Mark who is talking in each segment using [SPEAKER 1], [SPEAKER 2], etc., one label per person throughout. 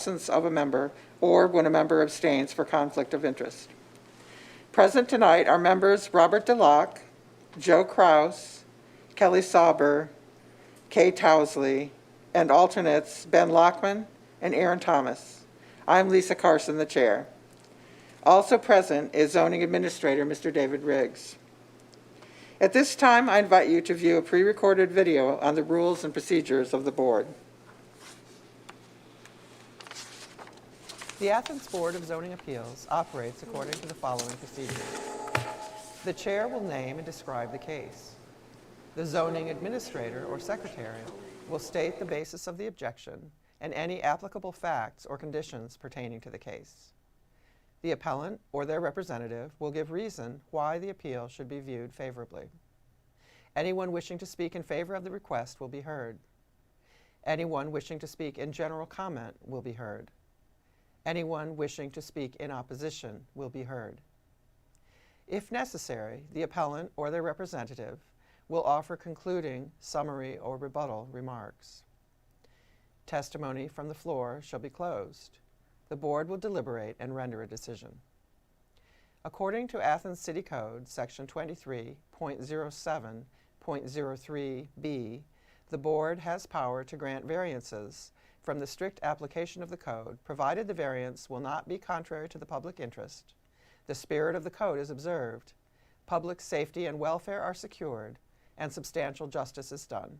[SPEAKER 1] absence of a member or when a member abstains for conflict of interest. Present tonight are members Robert DeLocke, Joe Kraus, Kelly Sauber, Kay Towsley, and alternates Ben Lockman and Aaron Thomas. I'm Lisa Carson, the chair. Also present is zoning administrator, Mr. David Riggs. At this time, I invite you to view a pre-recorded video on the rules and procedures of the board.
[SPEAKER 2] The Athens Board of Zoning Appeals operates according to the following procedures. The chair will name and describe the case. The zoning administrator or secretary will state the basis of the objection and any applicable facts or conditions pertaining to the case. The appellant or their representative will give reason why the appeal should be viewed favorably. Anyone wishing to speak in favor of the request will be heard. Anyone wishing to speak in general comment will be heard. Anyone wishing to speak in opposition will be heard. If necessary, the appellant or their representative will offer concluding, summary, or rebuttal remarks. Testimony from the floor shall be closed. The board will deliberate and render a decision. According to Athens City Code, Section 23.07.03b, the board has power to grant variances from the strict application of the code, provided the variance will not be contrary to the public interest, the spirit of the code is observed, public safety and welfare are secured, and substantial justice is done.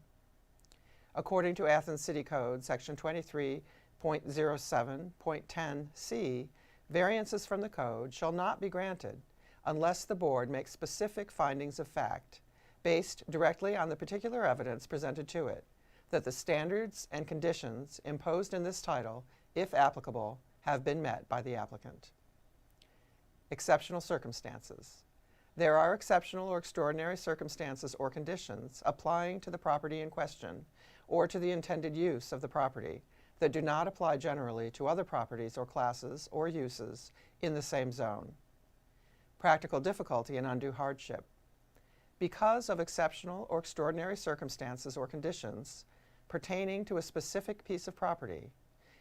[SPEAKER 2] According to Athens City Code, Section 23.07.10c, variances from the code shall not be granted unless the board makes specific findings of fact based directly on the particular evidence presented to it, that the standards and conditions imposed in this title, if applicable, have been met by the applicant. Exceptional circumstances. There are exceptional or extraordinary circumstances or conditions applying to the property in question or to the intended use of the property that do not apply generally to other properties or classes or uses in the same zone. Practical difficulty and undue hardship. Because of exceptional or extraordinary circumstances or conditions pertaining to a specific piece of property,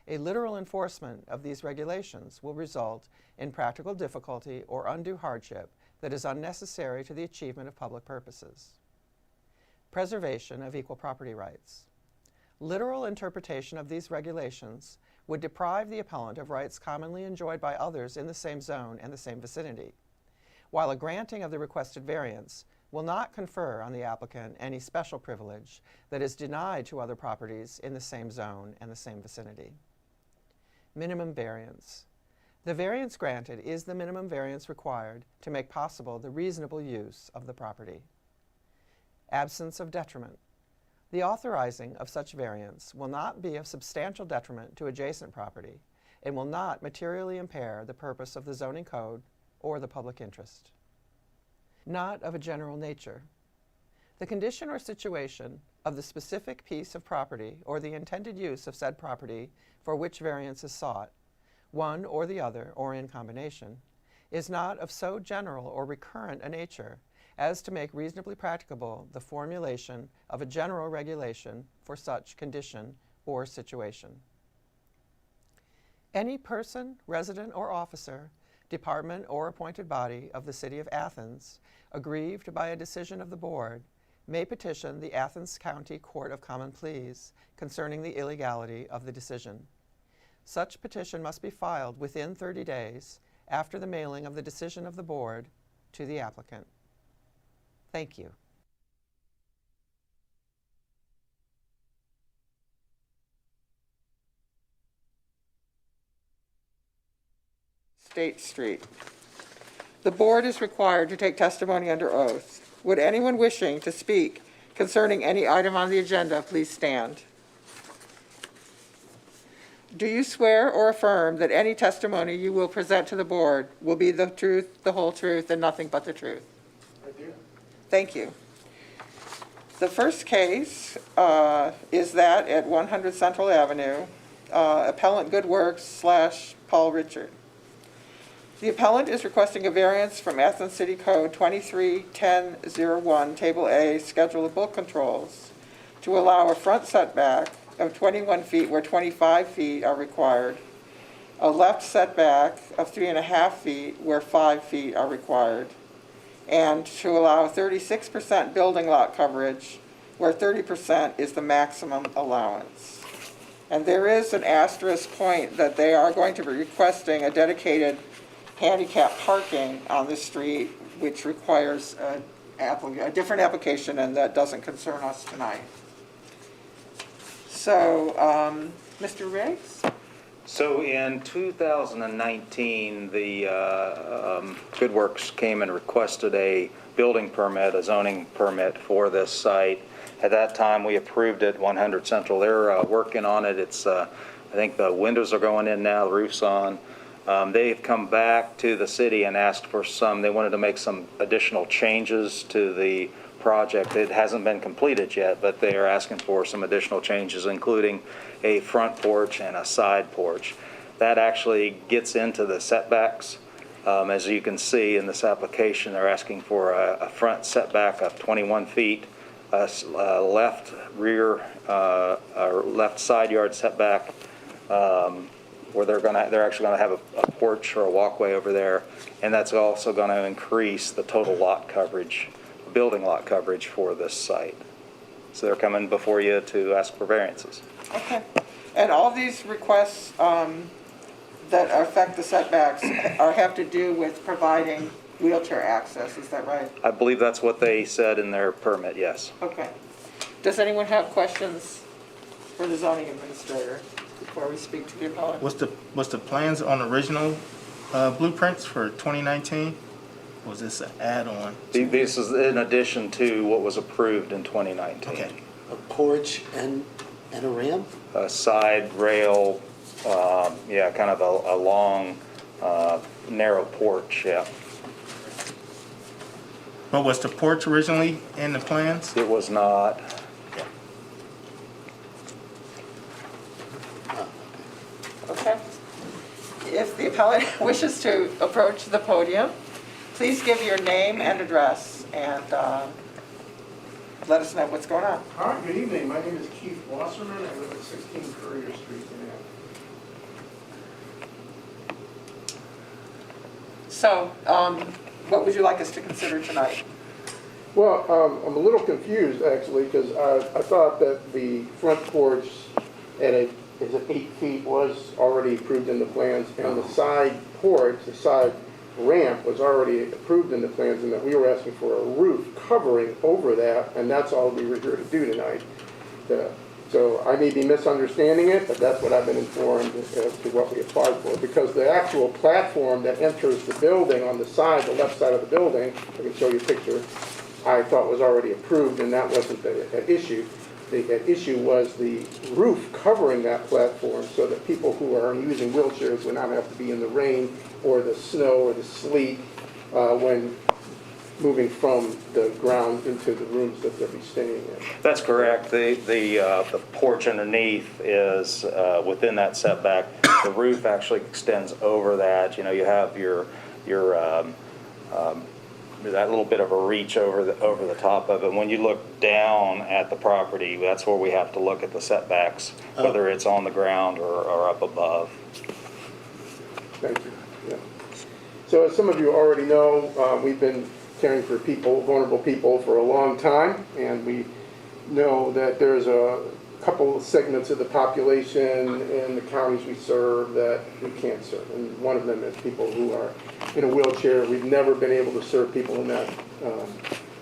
[SPEAKER 2] a literal enforcement of these regulations will result in practical difficulty or undue hardship that is unnecessary to the achievement of public purposes. Preservation of equal property rights. Literal interpretation of these regulations would deprive the appellant of rights commonly enjoyed by others in the same zone and the same vicinity, while a granting of the requested variance will not confer on the applicant any special privilege that is denied to other properties in the same zone and the same vicinity. Minimum variance. The variance granted is the minimum variance required to make possible the reasonable use of the property. Absence of detriment. The authorizing of such variance will not be of substantial detriment to adjacent property and will not materially impair the purpose of the zoning code or the public interest. Not of a general nature. The condition or situation of the specific piece of property or the intended use of said property for which variance is sought, one or the other or in combination, is not of so general or recurrent a nature as to make reasonably practicable the formulation of a general regulation for such condition or situation. Any person, resident, or officer, department, or appointed body of the City of Athens, aggrieved by a decision of the board, may petition the Athens County Court of Common Pleas concerning the illegality of the decision. Such petition must be filed within 30 days after the mailing of the decision of the board to the applicant. Thank you.
[SPEAKER 1] State Street. The board is required to take testimony under oath. Would anyone wishing to speak concerning any item on the agenda please stand? Do you swear or affirm that any testimony you will present to the board will be the truth, the whole truth, and nothing but the truth?
[SPEAKER 3] I do.
[SPEAKER 1] Thank you. The first case is that at 100 Central Avenue, appellant Good Works / Paul Richard. The appellant is requesting a variance from Athens City Code 23.10.01, Table A, Schedule of Bulk Controls, to allow a front setback of 21 feet where 25 feet are required a left setback of 3.5 feet where 5 feet are required, and to allow 36% building lot coverage where 30% is the maximum allowance. And there is an asterisk point that they are going to be requesting a dedicated handicap parking on the street, which requires a different application, and that doesn't concern us tonight. So, Mr. Riggs?
[SPEAKER 3] So in 2019, the Good Works came and requested a building permit, a zoning permit for this site. At that time, we approved it, 100 Central. They're working on it. It's, I think the windows are going in now, the roof's on. They've come back to the city and asked for they wanted to make some additional changes to the project. It hasn't been completed yet, but they are asking for some additional changes, including a front porch and a side porch. That actually gets into the setbacks. As you can see in this application, they're asking for a front setback of 21 feet, a left rear, or left side yard setback, where they're actually gonna have a porch or a walkway over there, and that's also gonna increase the total lot coverage, building lot coverage for this site. So they're coming before you to ask for variances.
[SPEAKER 1] Okay. And all these requests that affect the setbacks have to do with providing wheelchair access, is that right?
[SPEAKER 3] I believe that's what they said in their permit, yes.
[SPEAKER 1] Okay. Does anyone have questions for the zoning administrator before we speak to the appellant?
[SPEAKER 4] Was the plans on original blueprints for 2019? Or was this an add-on?
[SPEAKER 3] This is in addition to what was approved in 2019.
[SPEAKER 4] Okay.
[SPEAKER 5] A porch and a ramp?
[SPEAKER 3] A side rail, yeah, kind of a long, narrow porch, yeah.
[SPEAKER 4] But was the porch originally in the plans?
[SPEAKER 3] It was not.
[SPEAKER 1] Okay. If the appellant wishes to approach the podium, please give your name and address and let us know what's going on.
[SPEAKER 6] Hi, good evening. My name is Keith Wasserman. I live at 16 Courier Street in Athens.
[SPEAKER 1] So, what would you like us to consider tonight?
[SPEAKER 6] Well, I'm a little confused actually because I thought that the front porch at is it 8 feet was already approved in the plans, and the side porch, the side ramp was already approved in the plans, and that we were asking for a roof covering over that, and that's all we were here to do tonight. So I may be misunderstanding it, but that's what I've been informed as to what we applied for, because the actual platform that enters the building on the side, the left side of the building, I can show you a picture, I thought was already approved, and that wasn't an issue. The issue was the roof covering that platform so that people who are using wheelchairs would not have to be in the rain or the snow or the sleet when moving from the ground into the rooms that they'll be staying in.
[SPEAKER 3] That's correct. The porch underneath is within that setback. The roof actually extends over that. You know, you have your that little bit of a reach over the top of it. When you look down at the property, that's where we have to look at the setbacks, whether it's on the ground or up above.
[SPEAKER 6] Thank you. Yeah. So as some of you already know, we've been caring for people, vulnerable people, for a long time, and we know that there's a couple of segments of the population in the counties we serve that we can't serve, and one of them is people who are in a wheelchair. We've never been able to serve people in that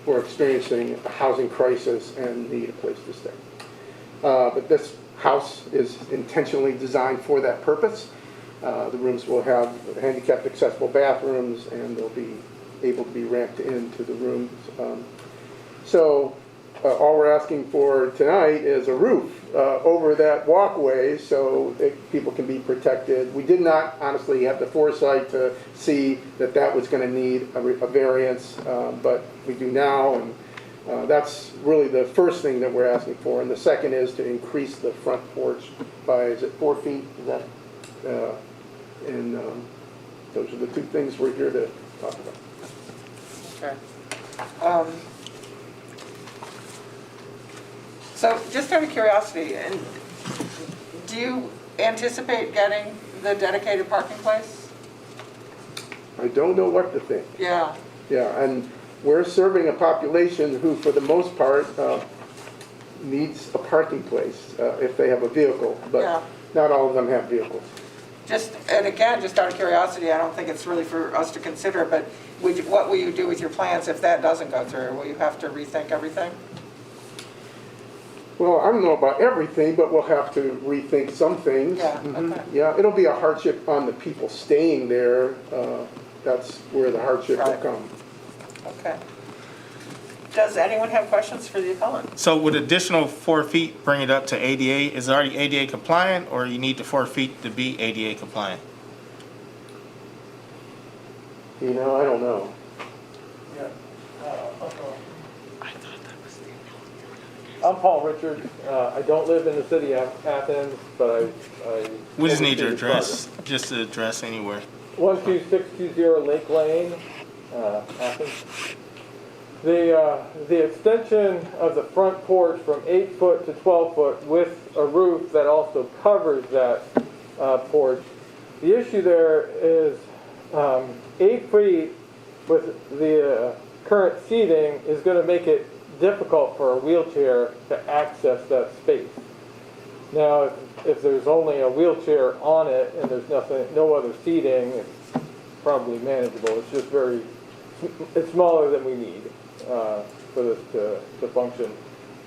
[SPEAKER 6] who are experiencing a housing crisis and need a place to stay. But this house is intentionally designed for that purpose. The rooms will have handicapped accessible bathrooms, and they'll be able to be ramped into the rooms. All we're asking for tonight is a roof over that walkway so that people can be protected. We did not honestly have the foresight to see that that was going to need a variance, but we do now, and that's really the first thing that we're asking for. And the second is to increase the front porch by, is it 4 feet? Is that, those are the two things we're here to talk about.
[SPEAKER 1] Okay. So just out of curiosity, and do you anticipate getting the dedicated parking place?
[SPEAKER 6] I don't know what to think.
[SPEAKER 1] Yeah,
[SPEAKER 6] Yeah, and we're serving a population who, for the most part, needs a parking place if they have a vehicle,
[SPEAKER 1] Yeah.
[SPEAKER 6] but not all of them have vehicles.
[SPEAKER 1] just, and again, just out of curiosity, I don't think it's really for us to consider, but what will you do with your plans if that doesn't go through? Will you have to rethink everything?
[SPEAKER 6] Well, I don't know about everything, but we'll have to rethink some things.
[SPEAKER 1] Yeah,
[SPEAKER 6] Mhm.
[SPEAKER 1] okay.
[SPEAKER 6] Yeah, it'll be a hardship on the people staying there. That's where the hardship will
[SPEAKER 1] Right.
[SPEAKER 6] come.
[SPEAKER 1] Okay. Does anyone have questions for the appellant?
[SPEAKER 4] So would additional 4 feet bring it up to ADA? Is it already ADA compliant, or you need the 4 feet to be ADA compliant?
[SPEAKER 6] You know, I don't know.
[SPEAKER 7] I'm Paul Richard. I don't live in the city of Athens, but I.
[SPEAKER 4] We just need your
[SPEAKER 7] oversee the
[SPEAKER 4] address, just the address anywhere.
[SPEAKER 7] project. 12620 Lake Lane, Athens. The extension of the front porch from 8 foot to 12 foot with a roof that also covers that porch. The issue there is 8 feet with the current seating is going to make it difficult for a wheelchair to access that space. Now, if there's only a wheelchair on it and there's no other seating, it's probably manageable. It's just it's smaller than we need for this to function.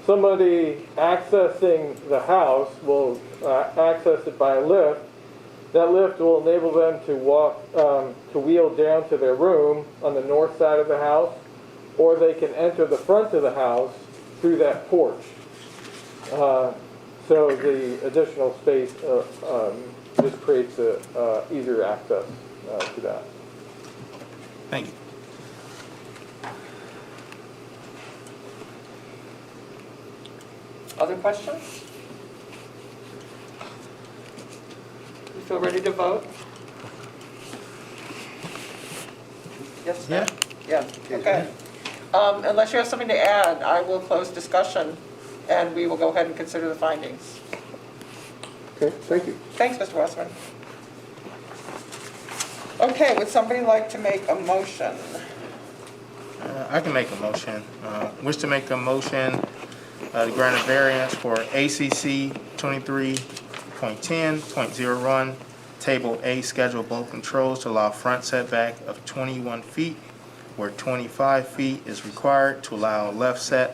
[SPEAKER 7] Somebody accessing the house will access it by a lift. That lift will enable them to walk, to wheel down to their room on the north side of the house, or they can enter the front of the house through that porch. So the additional space just creates easier access to that.
[SPEAKER 4] Thank you.
[SPEAKER 1] Other questions? You feel ready to vote? Yes, ma'am? Yeah, okay. Unless you have something to add, I will close discussion and we will go ahead and consider the findings.
[SPEAKER 6] Okay, thank you.
[SPEAKER 1] Thanks, Mr. Westman. Okay, would somebody like to make a motion?
[SPEAKER 4] I can make a motion. Wish to make a motion to grant a variance for ACC 23.10.01, Table A, Schedule Bulk Controls to allow front setback of 21 feet where 25 feet is required, to allow left side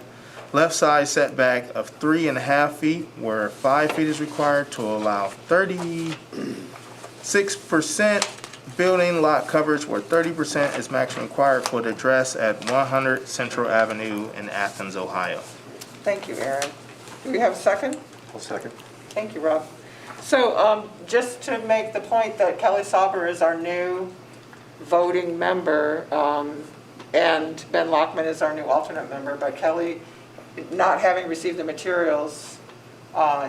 [SPEAKER 4] setback of 3.5 feet where 5 feet is required, to allow 36% building lot coverage where 30% is maximum required for the address at 100 Central Avenue in Athens, Ohio.
[SPEAKER 1] Thank you, Aaron. Do we have a second?
[SPEAKER 5] I'll second.
[SPEAKER 1] Thank you, Rob. So just to make the point that Kelly Sauber is our new voting member, and Ben Lockman is our new alternate member, but Kelly, not having received the materials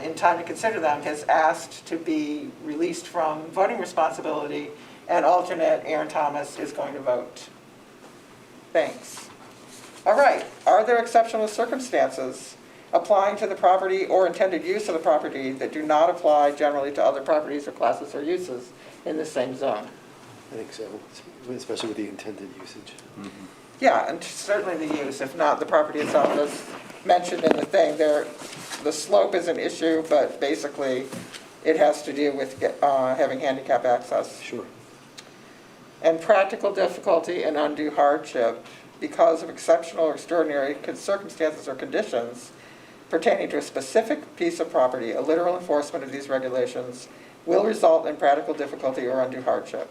[SPEAKER 1] in time to consider them, has asked to be released from voting responsibility, and alternate Aaron Thomas is going to vote. Thanks. All right, are there exceptional circumstances applying to the property or intended use of the property that do not apply generally to other properties or classes or uses in the same zone?
[SPEAKER 5] I think so, especially with the intended usage.
[SPEAKER 1] Yeah, and certainly the use, if not the property itself, as mentioned in the thing, the slope is an issue, but basically it has to do with having handicap access.
[SPEAKER 5] Sure.
[SPEAKER 1] And practical difficulty and undue hardship because of exceptional or extraordinary circumstances or conditions pertaining to a specific piece of property. A literal enforcement of these regulations will result in practical difficulty or undue hardship.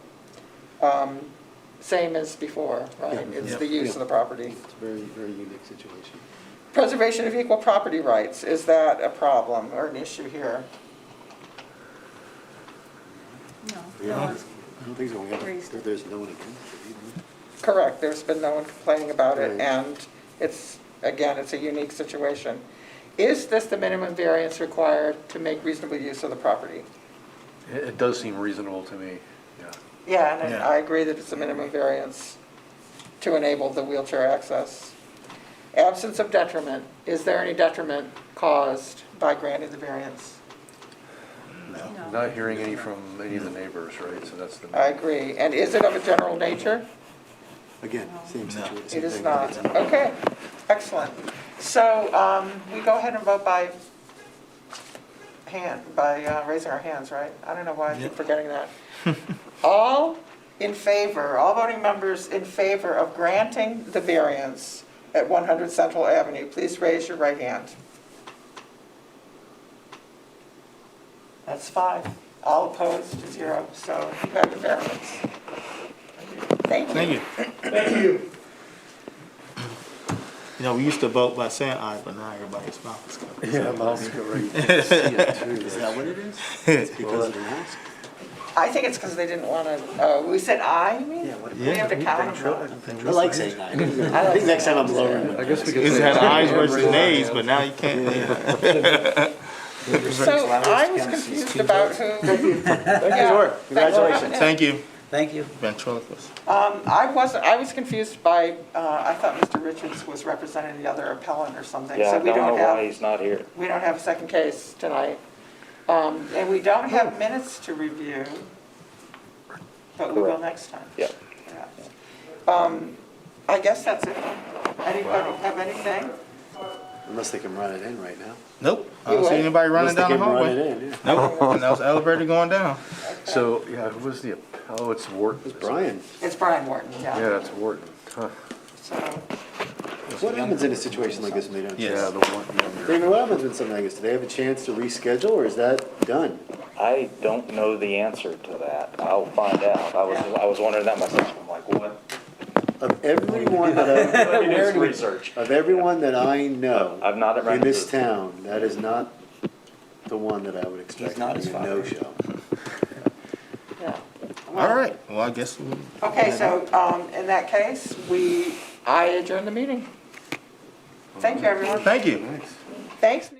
[SPEAKER 1] Same as before, right?
[SPEAKER 5] Yeah.
[SPEAKER 1] It's
[SPEAKER 4] Yep.
[SPEAKER 1] the use of the property.
[SPEAKER 5] It's a very, very unique situation.
[SPEAKER 1] Preservation of equal property rights, is that a problem or an issue here?
[SPEAKER 8] No,
[SPEAKER 5] Yeah.
[SPEAKER 8] no one's
[SPEAKER 5] I don't think so.
[SPEAKER 8] raised it.
[SPEAKER 5] There's no one against it either.
[SPEAKER 1] Correct, there's been no one complaining about it,
[SPEAKER 5] Right.
[SPEAKER 1] and it's, again, it's a unique situation. Is this the minimum variance required to make reasonable use of the property?
[SPEAKER 9] It does seem reasonable to me, yeah.
[SPEAKER 1] Yeah, and
[SPEAKER 4] Yeah.
[SPEAKER 1] I agree that it's a minimum variance to enable the wheelchair access. Absence of detriment, is there any detriment caused by granting the variance?
[SPEAKER 9] I'm not hearing any from any of the neighbors, right? So that's the.
[SPEAKER 1] I agree. And is it of a general nature?
[SPEAKER 5] Again, same situation.
[SPEAKER 1] It is not. Okay, excellent. So we go ahead and vote by raising our hands, right? I don't know why I keep forgetting that. All in favor, all voting members in favor of granting the variance at 100 Central Avenue, please raise your right hand. That's 5. All opposed, 0. So you have the variance. Thank you.
[SPEAKER 4] Thank you.
[SPEAKER 6] Thank you.
[SPEAKER 4] You know, we used to vote by saying aye, but now everybody's mouth is covered.
[SPEAKER 9] Yeah, mouse go right. You can see it too.
[SPEAKER 5] Is that what it is? It's because of the mask?
[SPEAKER 1] I think it's because they didn't want to, we said aye, you mean?
[SPEAKER 5] Yeah, what-
[SPEAKER 1] We have to count them.
[SPEAKER 5] I like saying aye. I think next time I'm lowering
[SPEAKER 9] I
[SPEAKER 5] it.
[SPEAKER 9] guess we could.
[SPEAKER 4] It's
[SPEAKER 9] say
[SPEAKER 4] had ayes versus
[SPEAKER 9] raise our
[SPEAKER 4] nays,
[SPEAKER 9] hands.
[SPEAKER 4] but now you can't.
[SPEAKER 1] So I was confused about who.
[SPEAKER 5] Thank you,
[SPEAKER 1] Yeah.
[SPEAKER 5] Lord.
[SPEAKER 1] Thanks for
[SPEAKER 5] Congratulations.
[SPEAKER 1] having
[SPEAKER 4] Thank you.
[SPEAKER 5] Thank you.
[SPEAKER 4] Ventriloquist.
[SPEAKER 1] I was confused by, I thought Mr. Richards was representing the other appellant or something.
[SPEAKER 3] Yeah,
[SPEAKER 1] So
[SPEAKER 3] I
[SPEAKER 1] we
[SPEAKER 3] don't know why
[SPEAKER 1] have,
[SPEAKER 3] he's not here.
[SPEAKER 1] we don't have a second case tonight. And we don't have minutes to review, but we will
[SPEAKER 3] Correct.
[SPEAKER 1] next time.
[SPEAKER 3] Yep.
[SPEAKER 1] perhaps. I guess that's it. Anybody have anything?
[SPEAKER 5] Unless they can run it in right now.
[SPEAKER 4] Nope. I don't see anybody running
[SPEAKER 5] Unless they
[SPEAKER 4] down the
[SPEAKER 5] can run
[SPEAKER 4] hallway.
[SPEAKER 5] it in, yeah.
[SPEAKER 4] Nope. And that was the elevator going down.
[SPEAKER 9] So, yeah, who was the, oh, it's Wharton.
[SPEAKER 5] It was Brian.
[SPEAKER 1] It's Brian Wharton,
[SPEAKER 9] Yeah,
[SPEAKER 1] yeah.
[SPEAKER 9] it's Wharton. Huh.
[SPEAKER 1] So,
[SPEAKER 5] What happens in a situation like this when they don't?
[SPEAKER 4] Yes.
[SPEAKER 9] Yeah, the one younger.
[SPEAKER 5] David, what happens when something like this? Do they have a chance to reschedule or is that done?
[SPEAKER 3] I don't know the answer to that. I'll find out. I was wondering that myself. I'm like, what?
[SPEAKER 5] Of everyone that
[SPEAKER 3] Let me do some research.
[SPEAKER 5] Of everyone that I know
[SPEAKER 3] I've not run
[SPEAKER 5] in this
[SPEAKER 3] into-
[SPEAKER 5] town, that is not the one that I would expect
[SPEAKER 8] He's not
[SPEAKER 5] to be
[SPEAKER 8] his
[SPEAKER 5] a
[SPEAKER 8] father.
[SPEAKER 5] no-show.
[SPEAKER 1] yeah.
[SPEAKER 4] All right. Well, I guess we'll.
[SPEAKER 1] Okay, so in that case, I adjourn the meeting. Thank you, everyone.
[SPEAKER 4] Thank you.
[SPEAKER 1] Thanks.